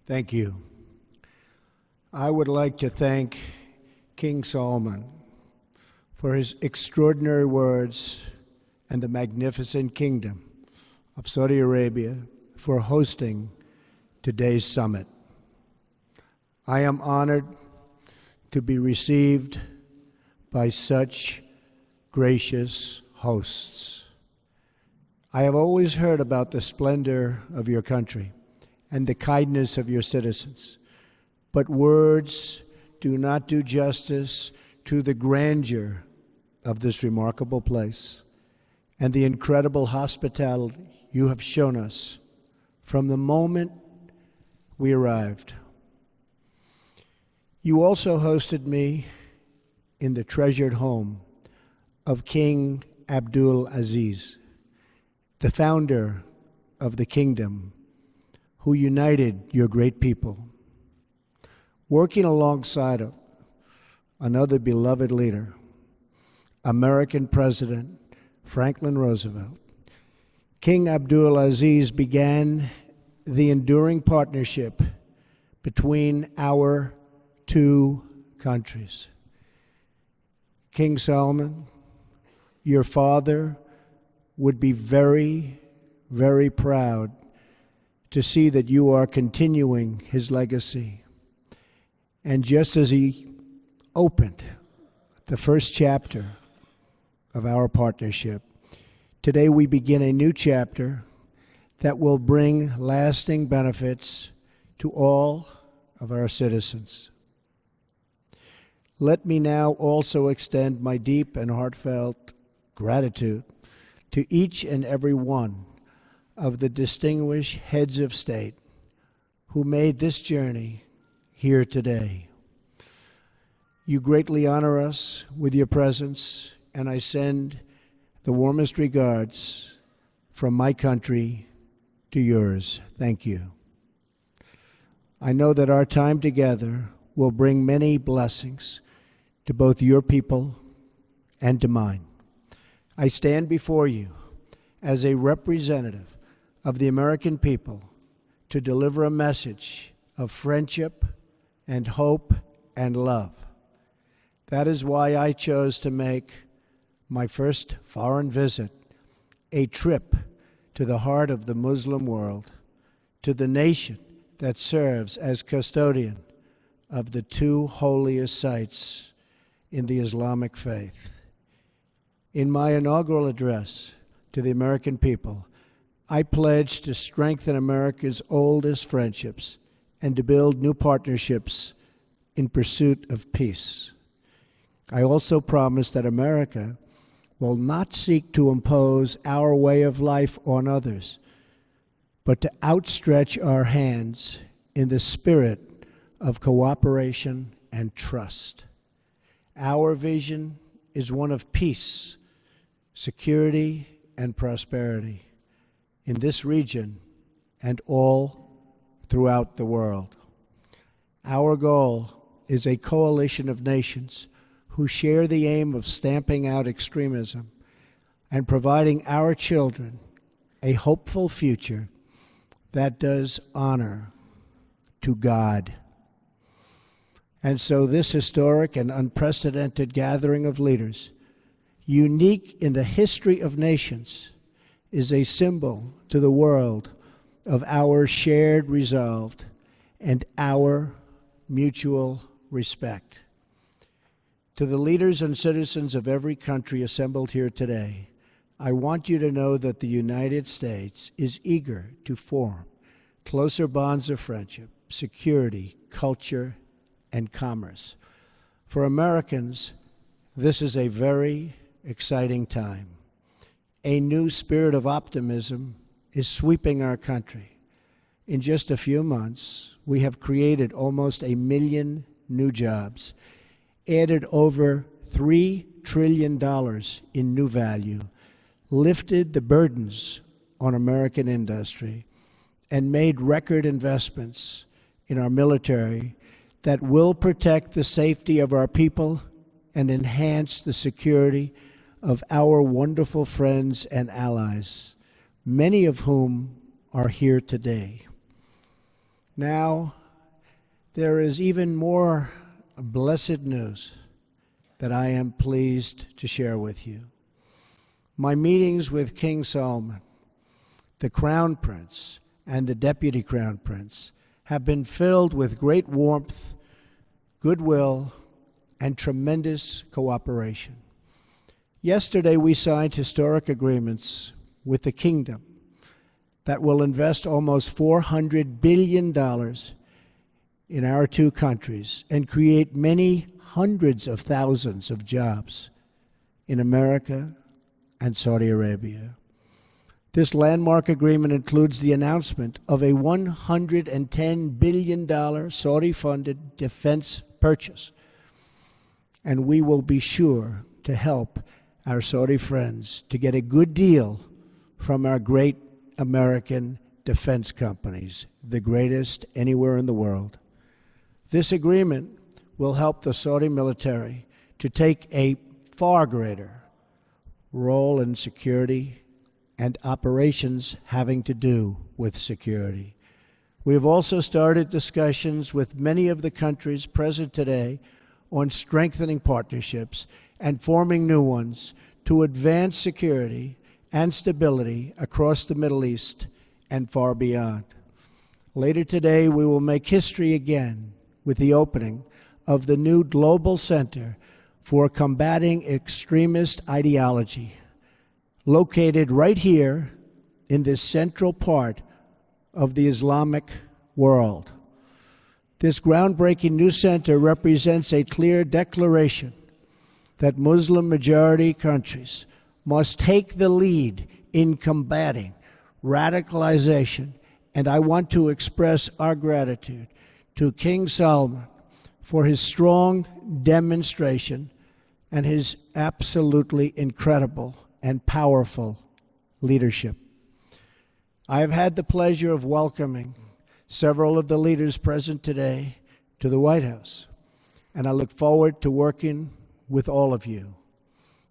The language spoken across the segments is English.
Thank you. I would like to thank King Solomon for his extraordinary words and the magnificent kingdom of Saudi Arabia for hosting today's summit. I am honored to be received by such gracious hosts. I have always heard about the splendor of your country and the kindness of your citizens, but words do not do justice to the grandeur of this remarkable place and the incredible hospitality you have shown us from the moment we arrived. You also hosted me in the treasured home of King Abdul Aziz, the founder of the kingdom who united your great people. Working alongside of another beloved leader, American President Franklin Roosevelt, King Abdul Aziz began the enduring partnership between our two countries. King Solomon, your father would be very, very proud to see that you are continuing his legacy. And just as he opened the first chapter of our partnership, today we begin a new chapter that will bring lasting benefits to all of our citizens. Let me now also extend my deep and heartfelt gratitude to each and every one of the distinguished heads of state who made this journey here today. You greatly honor us with your presence, and I send the warmest regards from my country to yours. Thank you. I know that our time together will bring many blessings to both your people and to mine. I stand before you as a representative of the American people to deliver a message of friendship and hope and love. That is why I chose to make my first foreign visit a trip to the heart of the Muslim world, to the nation that serves as custodian of the two holiest sites in the Islamic faith. In my inaugural address to the American people, I pledge to strengthen America's oldest friendships and to build new partnerships in pursuit of peace. I also promise that America will not seek to impose our way of life on others, but to outstretch our hands in the spirit of cooperation and trust. Our vision is one of peace, security, and prosperity in this region and all throughout the world. Our goal is a coalition of nations who share the aim of stamping out extremism and providing our children a hopeful future that does honor to God. And so this historic and unprecedented gathering of leaders, unique in the history of nations, is a symbol to the world of our shared resolve and our mutual respect. To the leaders and citizens of every country assembled here today, I want you to know that the United States is eager to form closer bonds of friendship, security, culture, and commerce. For Americans, this is a very exciting time. A new spirit of optimism is sweeping our country. In just a few months, we have created almost 1 million new jobs, added over $3 trillion in new value, lifted the burdens on American industry, and made record investments in our military that will protect the safety of our people and enhance the security of our wonderful friends and allies, many of whom are here today. Now, there is even more blessed news that I am pleased to share with you. My meetings with King Solomon, the Crown Prince, and the Deputy Crown Prince have been filled with great warmth, goodwill, and tremendous cooperation. Yesterday, we signed historic agreements with the kingdom that will invest almost $400 billion in our two countries and create many hundreds of thousands of jobs in America and Saudi Arabia. This landmark agreement includes the announcement of a $110 billion Saudi-funded defense purchase, and we will be sure to help our Saudi friends to get a good deal from our great American defense companies, the greatest anywhere in the world. This agreement will help the Saudi military to take a far greater role in security and operations having to do with security. We have also started discussions with many of the countries present today on strengthening partnerships and forming new ones to advance security and stability across the Middle East and far beyond. Later today, we will make history again with the opening of the new Global Center for Combating Extremist Ideology, located right here in this central part of the Islamic world. This groundbreaking new center represents a clear declaration that Muslim-majority countries must take the lead in combating radicalization, and I want to express our gratitude to King Solomon for his strong demonstration and his absolutely incredible and powerful leadership. I have had the pleasure of welcoming several of the leaders present today to the White House, and I look forward to working with all of you.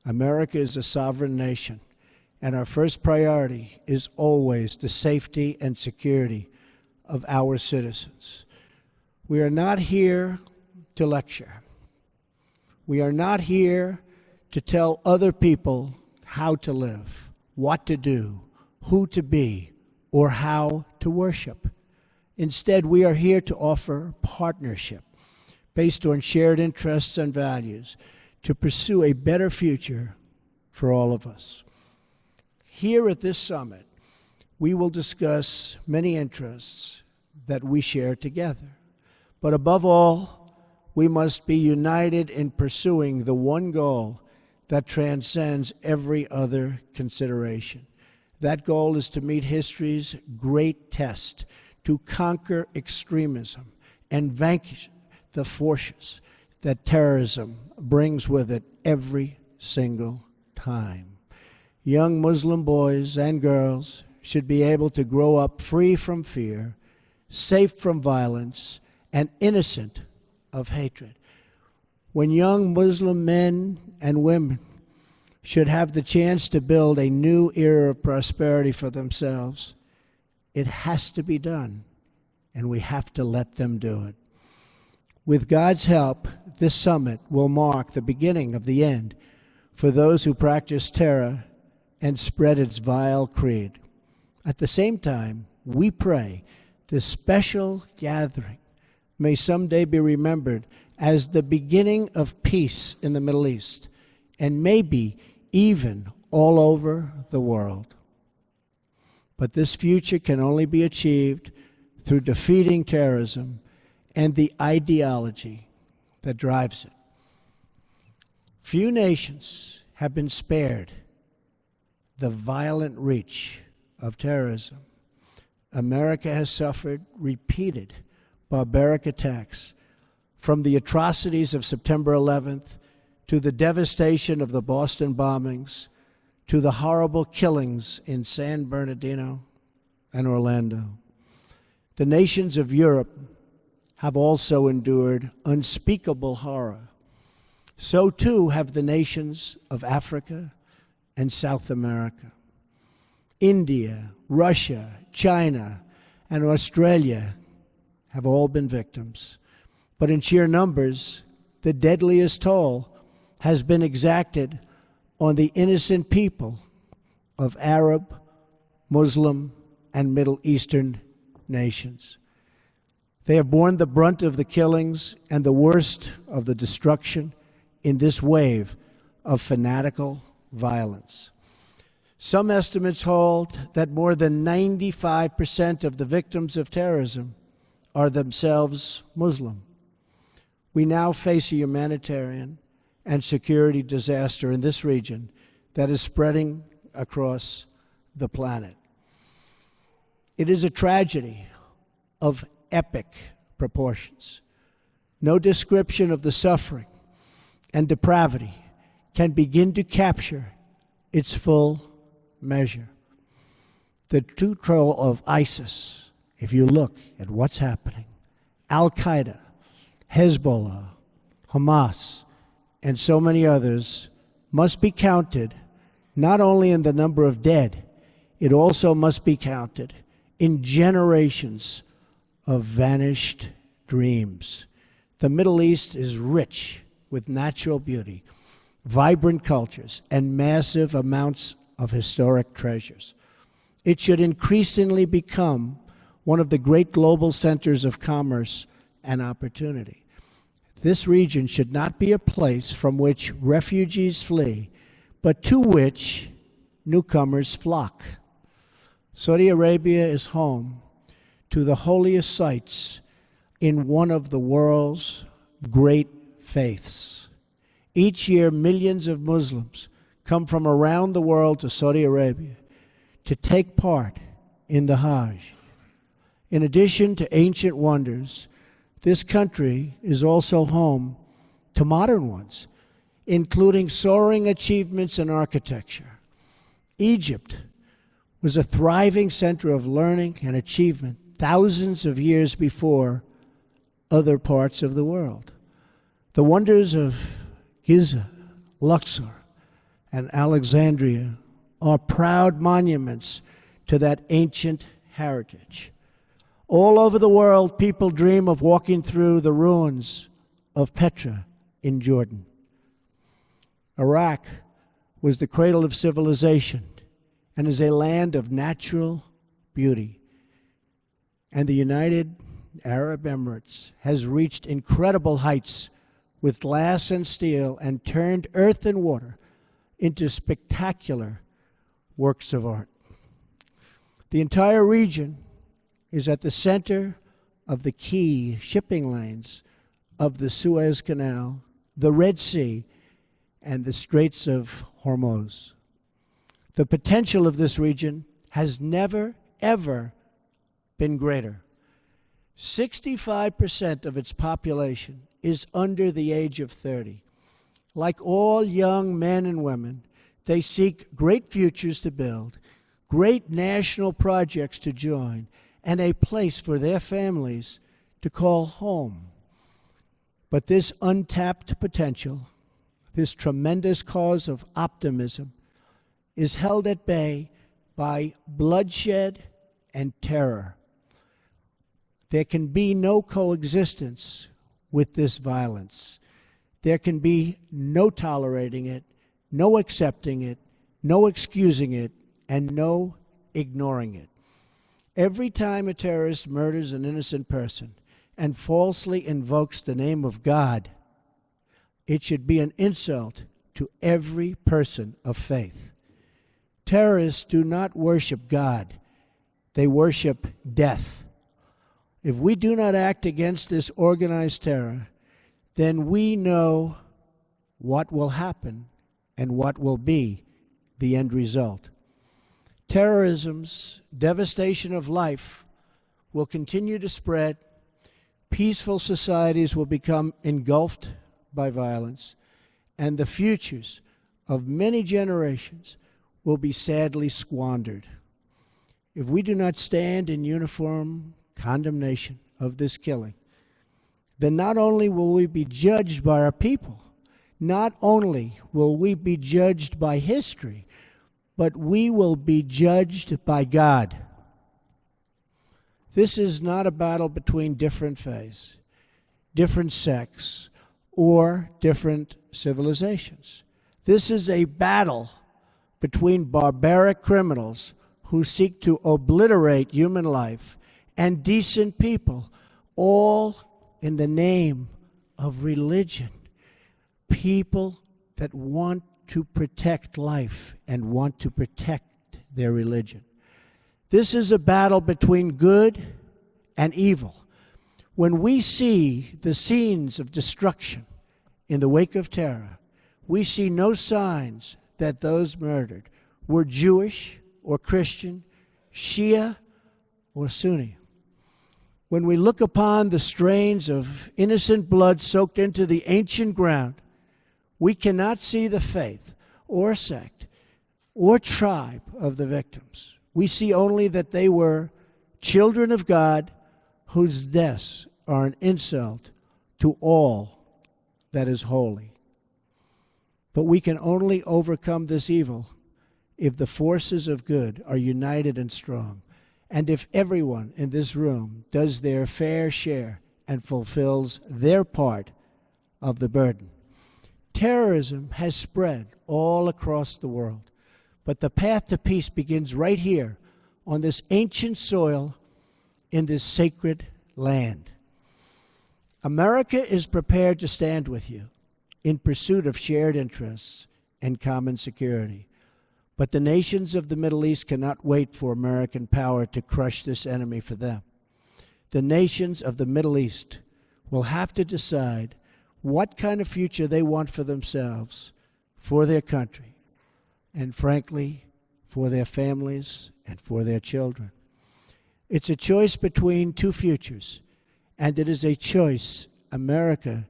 America is a sovereign nation, and our first priority is always the safety and security of our citizens. We are not here to lecture. We are not here to tell other people how to live, what to do, who to be, or how to worship. Instead, we are here to offer partnership based on shared interests and values to pursue a better future for all of us. Here at this summit, we will discuss many interests that we share together. But above all, we must be united in pursuing the one goal that transcends every other consideration. That goal is to meet history's great test, to conquer extremism and vanquish the forces that terrorism brings with it every single time. Young Muslim boys and girls should be able to grow up free from fear, safe from violence, and innocent of hatred. When young Muslim men and women should have the chance to build a new era of prosperity for themselves, it has to be done, and we have to let them do it. With God's help, this summit will mark the beginning of the end for those who practice terror and spread its vile creed. At the same time, we pray this special gathering may someday be remembered as the beginning of peace in the Middle East, and maybe even all over the world. But this future can only be achieved through defeating terrorism and the ideology that drives it. Few nations have been spared the violent reach of terrorism. America has suffered repeated barbaric attacks, from the atrocities of September 11th to the devastation of the Boston bombings to the horrible killings in San Bernardino and Orlando. The nations of Europe have also endured unspeakable horror. So too have the nations of Africa and South America. India, Russia, China, and Australia have all been victims. But in sheer numbers, the deadliest toll has been exacted on the innocent people of Arab, Muslim, and Middle Eastern nations. They have borne the brunt of the killings and the worst of the destruction in this wave of fanatical violence. Some estimates hold that more than 95% of the victims of terrorism are themselves Muslim. We now face a humanitarian and security disaster in this region that is spreading across the planet. It is a tragedy of epic proportions. No description of the suffering and depravity can begin to capture its full measure. The control of ISIS, if you look at what's happening, Al-Qaeda, Hezbollah, Hamas, and so many others, must be counted not only in the number of dead, it also must be counted in generations of vanished dreams. The Middle East is rich with natural beauty, vibrant cultures, and massive amounts of historic treasures. It should increasingly become one of the great global centers of commerce and opportunity. This region should not be a place from which refugees flee, but to which newcomers flock. Saudi Arabia is home to the holiest sites in one of the world's great faiths. Each year, millions of Muslims come from around the world to Saudi Arabia to take part in the Hajj. In addition to ancient wonders, this country is also home to modern ones, including soaring achievements in architecture. Egypt was a thriving center of learning and achievement thousands of years before other parts of the world. The wonders of Giza, Luxor, and Alexandria are proud monuments to that ancient heritage. All over the world, people dream of walking through the ruins of Petra in Jordan. Iraq was the cradle of civilization and is a land of natural beauty. And the United Arab Emirates has reached incredible heights with glass and steel and turned earth and water into spectacular works of art. The entire region is at the center of the key shipping lanes of the Suez Canal, the Red Sea, and the Straits of Hormuz. The potential of this region has never, ever been greater. 65% of its population is under the age of 30. Like all young men and women, they seek great futures to build, great national projects to join, and a place for their families to call home. But this untapped potential, this tremendous cause of optimism, is held at bay by bloodshed and terror. There can be no coexistence with this violence. There can be no tolerating it, no accepting it, no excusing it, and no ignoring it. Every time a terrorist murders an innocent person and falsely invokes the name of God, it should be an insult to every person of faith. Terrorists do not worship God. They worship death. If we do not act against this organized terror, then we know what will happen and what will be the end result. Terrorism's devastation of life will continue to spread. Peaceful societies will become engulfed by violence, and the futures of many generations will be sadly squandered. If we do not stand in uniform condemnation of this killing, then not only will we be judged by our people, not only will we be judged by history, but we will be judged by God. This is not a battle between different faiths, different sects, or different civilizations. This is a battle between barbaric criminals who seek to obliterate human life and decent people, all in the name of religion. People that want to protect life and want to protect their religion. This is a battle between good and evil. When we see the scenes of destruction in the wake of terror, we see no signs that those murdered were Jewish or Christian, Shia or Sunni. When we look upon the strains of innocent blood soaked into the ancient ground, we cannot see the faith or sect or tribe of the victims. We see only that they were children of God whose deaths are an insult to all that is holy. But we can only overcome this evil if the forces of good are united and strong, and if everyone in this room does their fair share and fulfills their part of the burden. Terrorism has spread all across the world, but the path to peace begins right here on this ancient soil in this sacred land. America is prepared to stand with you in pursuit of shared interests and common security. But the nations of the Middle East cannot wait for American power to crush this enemy for them. The nations of the Middle East will have to decide what kind of future they want for themselves, for their country, and frankly, for their families and for their children. It's a choice between two futures, and it is a choice America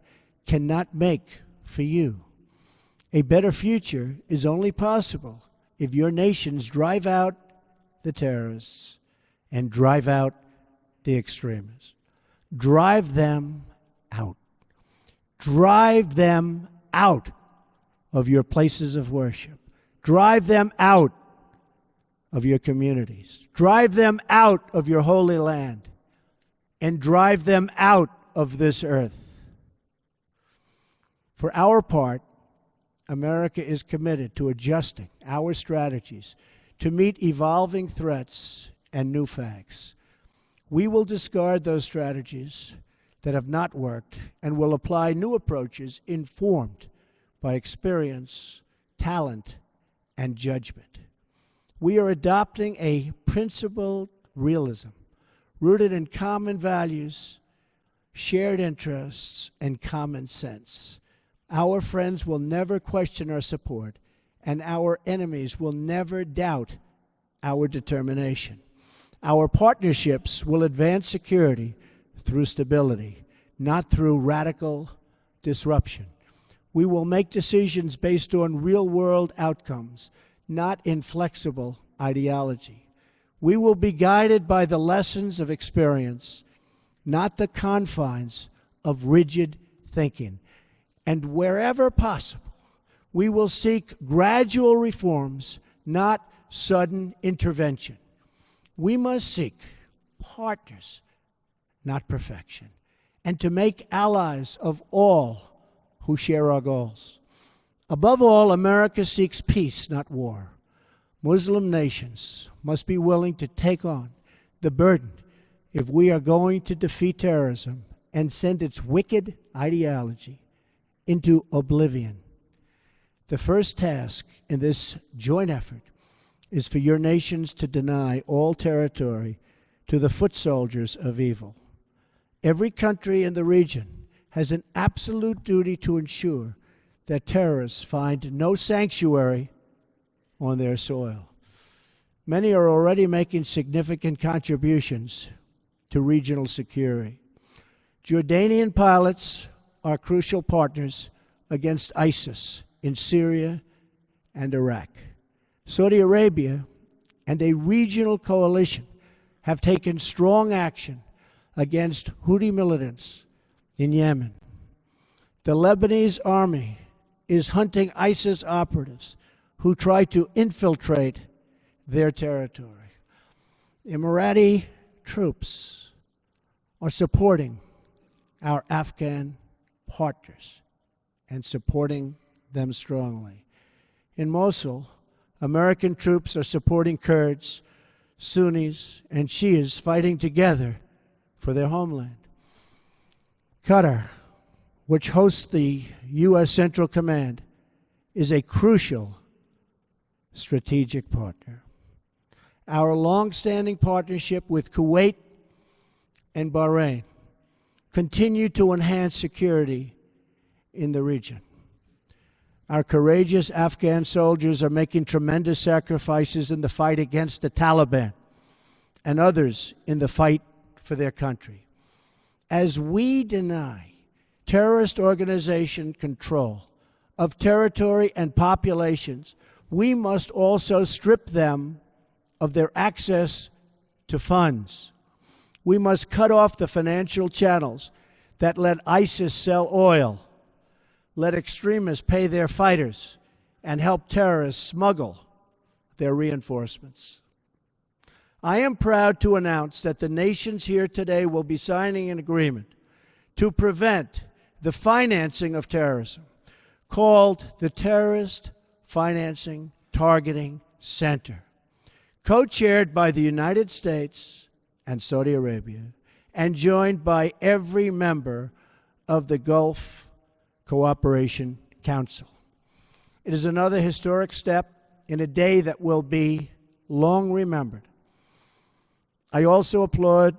cannot make for you. A better future is only possible if your nations drive out the terrorists and drive out the extremists. Drive them out. Drive them out of your places of worship. Drive them out of your communities. Drive them out of your holy land. And drive them out of this earth. For our part, America is committed to adjusting our strategies to meet evolving threats and new facts. We will discard those strategies that have not worked and will apply new approaches informed by experience, talent, and judgment. We are adopting a principled realism rooted in common values, shared interests, and common sense. Our friends will never question our support, and our enemies will never doubt our determination. Our partnerships will advance security through stability, not through radical disruption. We will make decisions based on real-world outcomes, not inflexible ideology. We will be guided by the lessons of experience, not the confines of rigid thinking. And wherever possible, we will seek gradual reforms, not sudden intervention. We must seek partners, not perfection, and to make allies of all who share our goals. Above all, America seeks peace, not war. Muslim nations must be willing to take on the burden if we are going to defeat terrorism and send its wicked ideology into oblivion. The first task in this joint effort is for your nations to deny all territory to the foot soldiers of evil. Every country in the region has an absolute duty to ensure that terrorists find no sanctuary on their soil. Many are already making significant contributions to regional security. Jordanian pilots are crucial partners against ISIS in Syria and Iraq. Saudi Arabia and a regional coalition have taken strong action against Houthi militants in Yemen. The Lebanese army is hunting ISIS operatives who try to infiltrate their territory. Emirati troops are supporting our Afghan partners and supporting them strongly. In Mosul, American troops are supporting Kurds, Sunnis, and Shias fighting together for their homeland. Qatar, which hosts the U.S. Central Command, is a crucial strategic partner. Our long-standing partnership with Kuwait and Bahrain continue to enhance security in the region. Our courageous Afghan soldiers are making tremendous sacrifices in the fight against the Taliban and others in the fight for their country. As we deny terrorist organization control of territory and populations, we must also strip them of their access to funds. We must cut off the financial channels that let ISIS sell oil, let extremists pay their fighters, and help terrorists smuggle their reinforcements. I am proud to announce that the nations here today will be signing an agreement to prevent the financing of terrorism, called the Terrorist Financing Targeting Center, co-chaired by the United States and Saudi Arabia, and joined by every member of the Gulf Cooperation Council. It is another historic step in a day that will be long remembered. I also applaud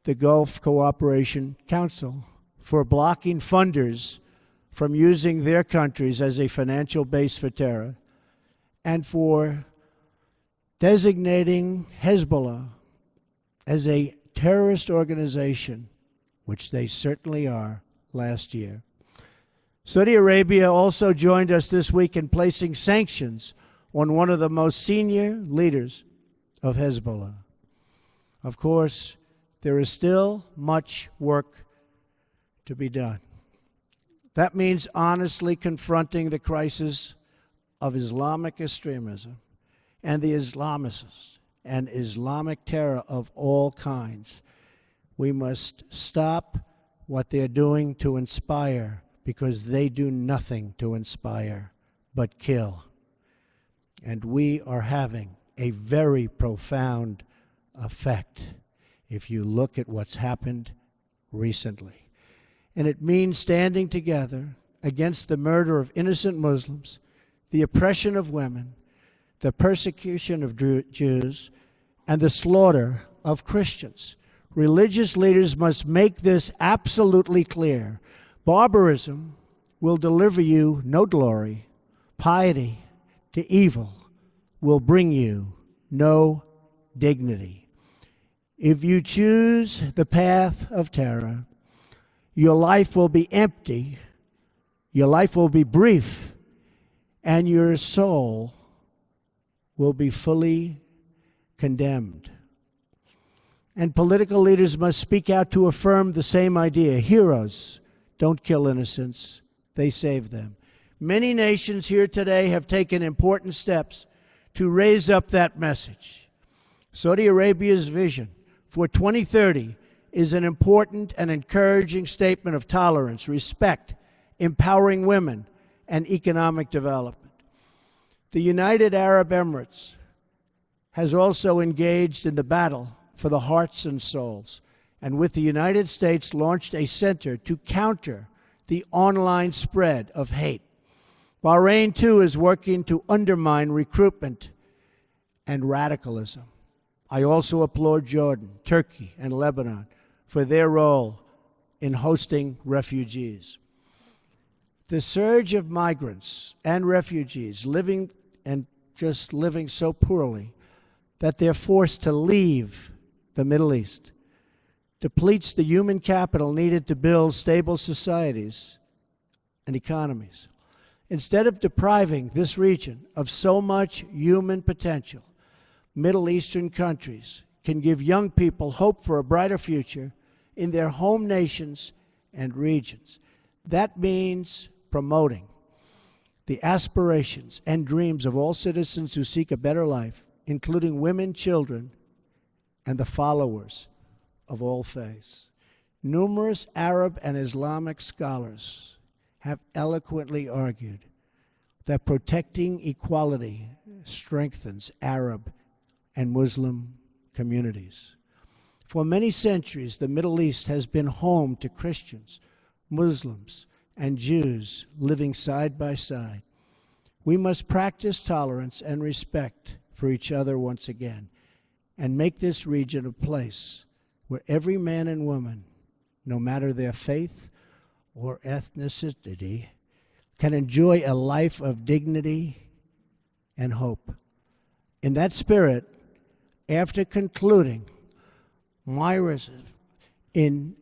the Gulf Cooperation Council for blocking funders from using their countries as a financial base for terror, and for designating Hezbollah as a terrorist organization, which they certainly are, last year. Saudi Arabia also joined us this week in placing sanctions on one of the most senior leaders of Hezbollah. Of course, there is still much work to be done. That means honestly confronting the crisis of Islamic extremism and the Islamists and Islamic terror of all kinds. We must stop what they're doing to inspire, because they do nothing to inspire but kill. And we are having a very profound effect if you look at what's happened recently. And it means standing together against the murder of innocent Muslims, the oppression of women, the persecution of Jews, and the slaughter of Christians. Religious leaders must make this absolutely clear. Barbarism will deliver you no glory. Piety to evil will bring you no dignity. If you choose the path of terror, your life will be empty, your life will be brief, and your soul will be fully condemned. And political leaders must speak out to affirm the same idea. Heroes don't kill innocents, they save them. Many nations here today have taken important steps to raise up that message. Saudi Arabia's vision for 2030 is an important and encouraging statement of tolerance, respect, empowering women, and economic development. The United Arab Emirates has also engaged in the battle for the hearts and souls, and with the United States launched a center to counter the online spread of hate. Bahrain, too, is working to undermine recruitment and radicalism. I also applaud Jordan, Turkey, and Lebanon for their role in hosting refugees. The surge of migrants and refugees living so poorly that they're forced to leave the Middle East depletes the human capital needed to build stable societies and economies. Instead of depriving this region of so much human potential, Middle Eastern countries can give young people hope for a brighter future in their home nations and regions. That means promoting the aspirations and dreams of all citizens who seek a better life, including women, children, and the followers of all faiths. Numerous Arab and Islamic scholars have eloquently argued that protecting equality strengthens Arab and Muslim communities. For many centuries, the Middle East has been home to Christians, Muslims, and Jews living side by side. We must practice tolerance and respect for each other once again and make this region a place where every man and woman, no matter their faith or ethnicity, can enjoy a life of dignity and hope. In that spirit, after concluding my residence in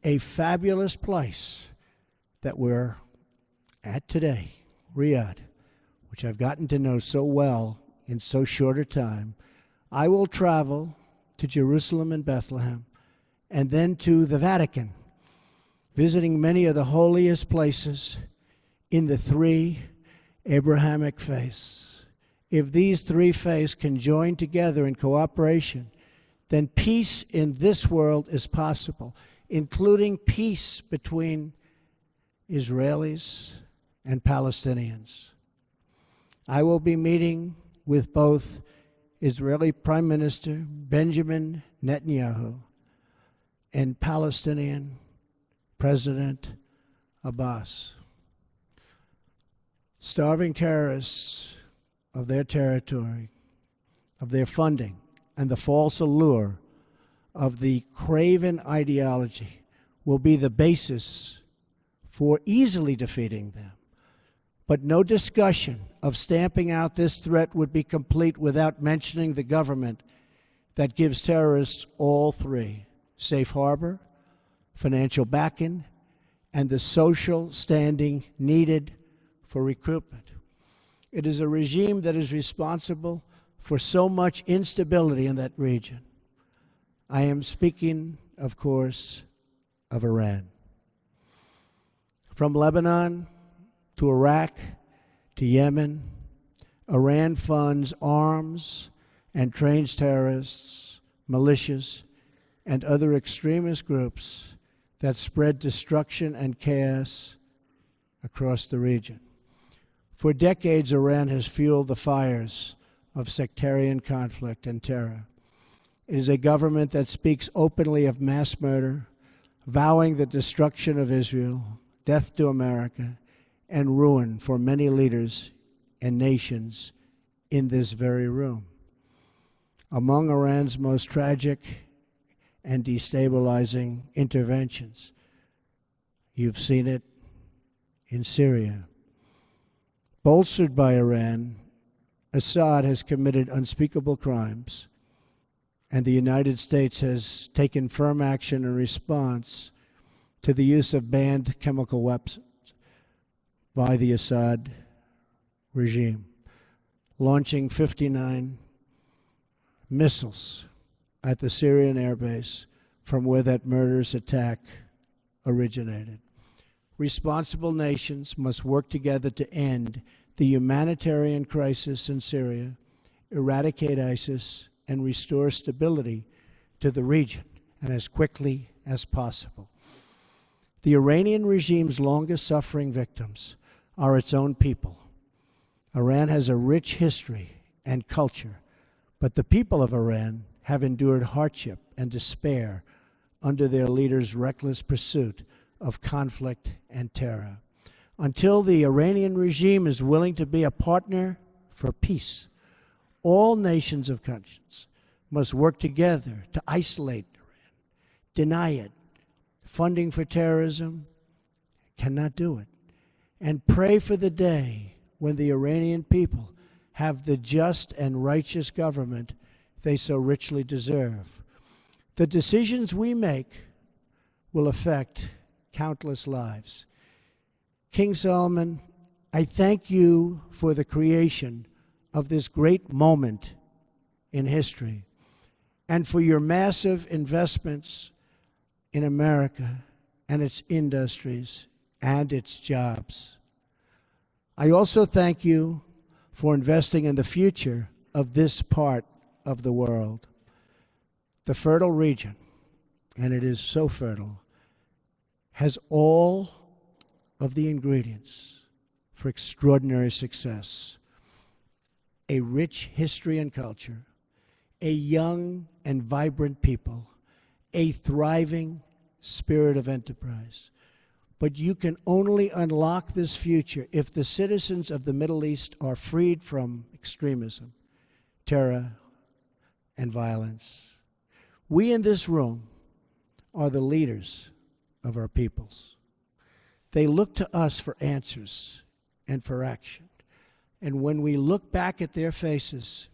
a fabulous place that we're at today, Riyadh, which I've gotten to know so well in so short a time, I will travel to Jerusalem and Bethlehem and then to the Vatican, visiting many of the holiest places in the three Abrahamic faiths. If these three faiths can join together in cooperation, then peace in this world is possible, including peace between Israelis and Palestinians. I will be meeting with both Israeli Prime Minister Benjamin Netanyahu and Palestinian President Abbas. Starving terrorists of their territory, of their funding, and the false allure of the craven ideology will be the basis for easily defeating them. But no discussion of stamping out this threat would be complete without mentioning the government that gives terrorists all three: safe harbor, financial backing, and the social standing needed for recruitment. It is a regime that is responsible for so much instability in that region. I am speaking, of course, of Iran. From Lebanon to Iraq to Yemen, Iran funds arms and trains terrorists, militias, and other extremist groups that spread destruction and chaos across the region. For decades, Iran has fueled the fires of sectarian conflict and terror. It is a government that speaks openly of mass murder, vowing the destruction of Israel, death to America, and ruin for many leaders and nations in this very room. Among Iran's most tragic and destabilizing interventions, you've seen it in Syria. Bolstered by Iran, Assad has committed unspeakable crimes, and the United States has taken firm action in response to the use of banned chemical weapons by the Assad regime, launching 59 missiles at the Syrian airbase from where that murderous attack originated. Responsible nations must work together to end the humanitarian crisis in Syria, eradicate ISIS, and restore stability to the region, and as quickly as possible. The Iranian regime's longest-suffering victims are its own people. Iran has a rich history and culture, but the people of Iran have endured hardship and despair under their leaders' reckless pursuit of conflict and terror. Until the Iranian regime is willing to be a partner for peace, all nations of conscience must work together to isolate Iran, deny it. Funding for terrorism cannot do it. And pray for the day when the Iranian people have the just and righteous government they so richly deserve. The decisions we make will affect countless lives. King Solomon, I thank you for the creation of this great moment in history and for your massive investments in America and its industries and its jobs. I also thank you for investing in the future of this part of the world. The fertile region, and it is so fertile, has all of the ingredients for extraordinary success: a rich history and culture, a young and vibrant people, a thriving spirit of enterprise. But you can only unlock this future if the citizens of the Middle East are freed from extremism, terror, and violence. We in this room are the leaders of our peoples. They look to us for answers and for action. And when we look back at their faces,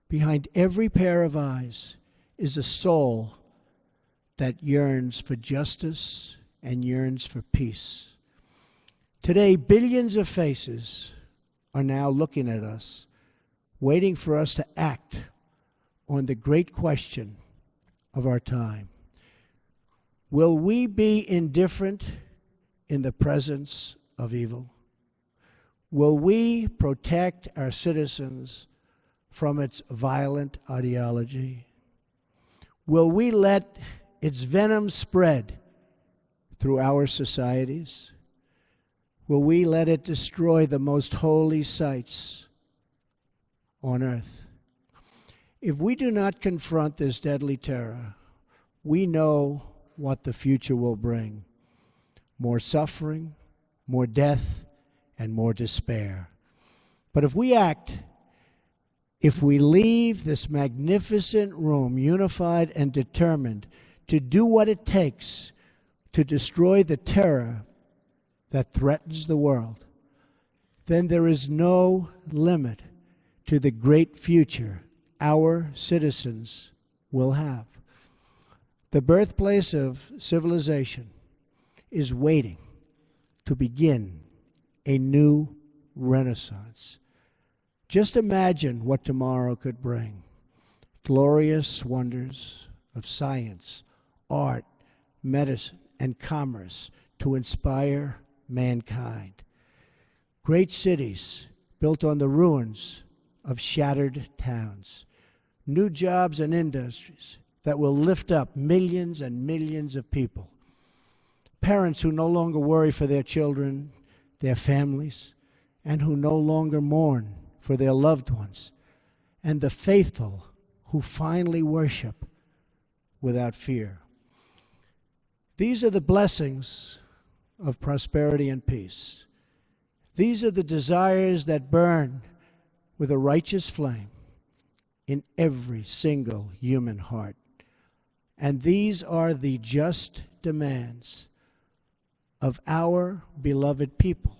behind every pair of eyes is a soul that yearns for justice and yearns for peace. Today, billions of faces are now looking at us, waiting for us to act on the great question of our time. Will we be indifferent in the presence of evil? Will we protect our citizens from its violent ideology? Will we let its venom spread through our societies? Will we let it destroy the most holy sites on earth? If we do not confront this deadly terror, we know what the future will bring: more suffering, more death, and more despair. But if we act, if we leave this magnificent room unified and determined to do what it takes to destroy the terror that threatens the world, then there is no limit to the great future our citizens will have. The birthplace of civilization is waiting to begin a new renaissance. Just imagine what tomorrow could bring: glorious wonders of science, art, medicine, and commerce to inspire mankind. Great cities built on the ruins of shattered towns. New jobs and industries that will lift up millions and millions of people. Parents who no longer worry for their children, their families, and who no longer mourn for their loved ones. And the faithful who finally worship without fear. These are the blessings of prosperity and peace. These are the desires that burn with a righteous flame in every single human heart. And these are the just demands of our beloved people.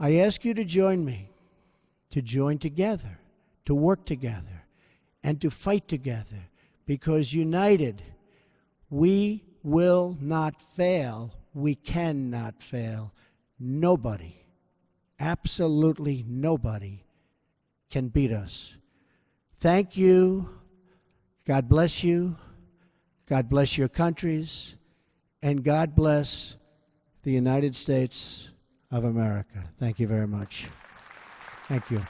I ask you to join me, to join together, to work together, and to fight together, because united, we will not fail. We cannot fail. Nobody, absolutely nobody, can beat us. Thank you. God bless you. God bless your countries. And God bless the United States of America. Thank you very much. Thank you.